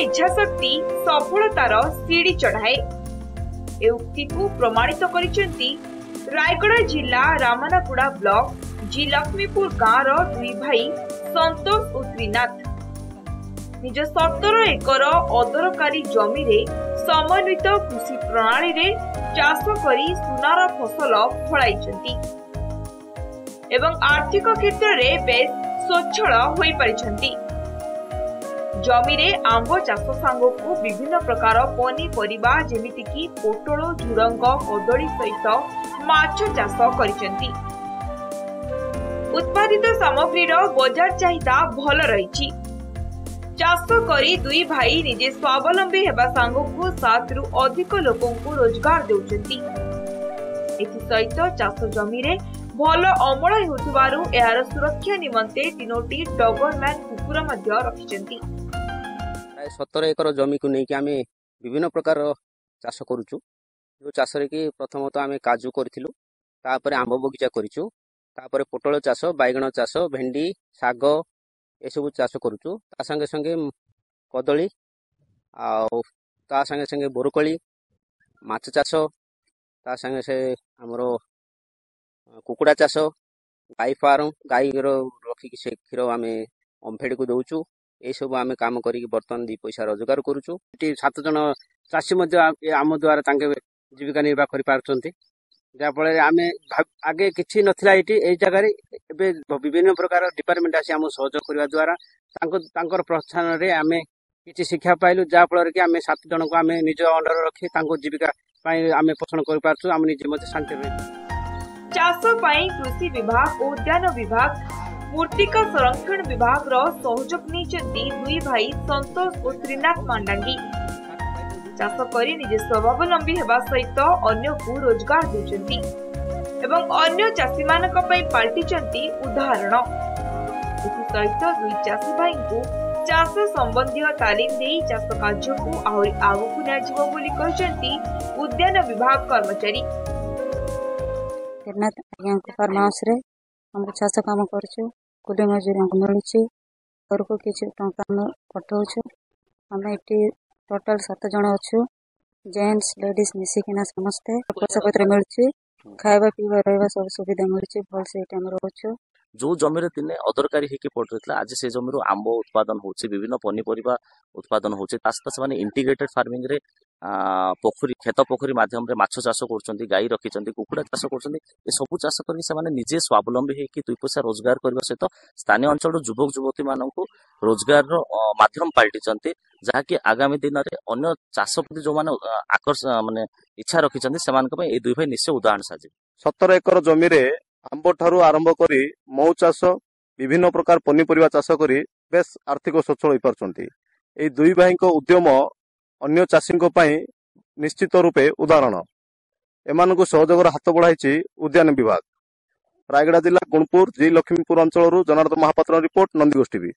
इच्छाशक्ति सफलतार सीढ़ी चढ़ाए। ए उक्ति को प्रमाणित करिसेंती रायगढ़ जिला रामनागुड़ा ब्लॉक जी लक्ष्मीपुर गाँव दुई भाई संतोष और श्रीनाथ। निज 17 एकर अदरकारी जमी रे समन्वित कृषि प्रणाली रे चाष करी सुनार फसल फलाइछंती एवं आर्थिक क्षेत्र रे बेस स्वच्छल होई परिछंती। जमी रे आंब चाष सांग को विभिन्न प्रकार पनीपरिबा जेमिति कि पोटल झुडंग कदली सहित माछ चाष करिसेंती। उत्पादित सामग्री बजार चाहिदा भल रही। चाष करी दुई भाई निजे स्वावलंबी हेबा सांगकु 7 रु अधिक लोकों को रोजगार देउछंती। एथि सहित चाष जमी रे भल अमल हेउथबारु एहार सुरक्षा निमंते 3टी डबरमैन कुकुर मध्य रखिसेंती। 17 एकर जमी को नहीं आम विभिन्न प्रकार चाष करुचु। जो चाष रे कि प्रथमतः आम काजू करथिलु, तापर आंब बगीचा करिचु, तापर पोटल चाष, बैगण चाष, भेंडी, साग ए सब चाष करुचु। ता संगे संगे कदली ता संगे संगे बोरकली, माछ चाष, ता संगे से हमर कुकुड़ा चाष, गाई फार्म, गाई रखिक से क्षीर आम ओमफेड को दउचु। ए सब आम काम करिक बर्तमान 2 पैसा रोजगार करुचु। 7 जन चाषी आम द्वारा तांके जीविका निर्वाह करि पारछंती। जाफल आम आगे किसी नथिला ये जगह विभिन्न प्रकार डिपार्टमेंट आसी आम सहयोग करने द्वारा प्रोत्साहन रे आम किसी शिक्षा पाइलु। जाफल कि आम 7 जन को आम निज अंडर रखी जीविका आम पोषण कर पारछु। आम निजे मते शांति चाष पई कृषि विभाग, उद्यान विभाग, मूर्तिका संरक्षण विभाग रो सहयोग निचंती दुई भाई संतोष और श्रीनाथ मांडांगी। चाष करी निजे स्वावलंबी हेबा सहित अन्य को रोजगार देउछंती एवं अन्य चाषी मानक पई पाल्टिचंती उदाहरण। एथि सहित दुई चाषी भाई को चाष संबंधी तालीम देई चाष कार्य को आहुरी आगकु नियाजिबो बोली कहचंती उद्यान विभाग कर्मचारी। श्रीनाथ आज्ञा को फार्म हाउस रे हम चाष काम करछु। कुली मजूरी हमको मिलुछि, घर को किछि टंका हम पठाउछु। हम एटी टोटल 7 जन अच्छु, जेंट्स लेडीज मिसिकिना समस्ते पैसा पत्र मिलुछि। खाଇବା पीवा रहबा सब सुविधा मिलुछि। भल से एटा हम रहछु। जो जमी रे दिने अदरकारी हेकि पड़थला आज से जमी आंब उत्पादन होछि, विभिन्न पनीपरिबा उत्पादन होछि। तास्ता से माने इंटीग्रेटेड फार्मिंग रे पोखरी खेत पोखरी माध्यम रे माछ चाष करछंती, गाई रखिछंती, कुकुड़ा चाष करछंती। ए सब चाष करके से माने निजे स्वावलंबी हेकि 2 पैसा रोजगार करबा सहित स्थानीय अंचल युवक युवती माननकु रोजगार रो माध्यम पाल्टिछंती। जहा कि आगामी दिन रे अन्य चाष प्रति जो माने आकर्षण माने इच्छा रखिछंती सेमान के ए दुई भाई निश्चय उदाहरण साजे। 17 एकर जमी रे आंब ठारू आरंभ करी मऊ चाष, विभिन्न प्रकार पनीपरिबा चाष करी बेस आर्थिक सचल होई पारछंती। ए दुई भाई को उद्यम अन्य चाषी निश्चित रूपे उदाहरण। एमानकु सहयोगर हाथ बढ़ाई उद्यान विभाग। रायगढ़ जिला गुणपुर जी लक्ष्मीपुर अंचल जनार्दन महापात्र रिपोर्ट, नंदीगोष्ठी।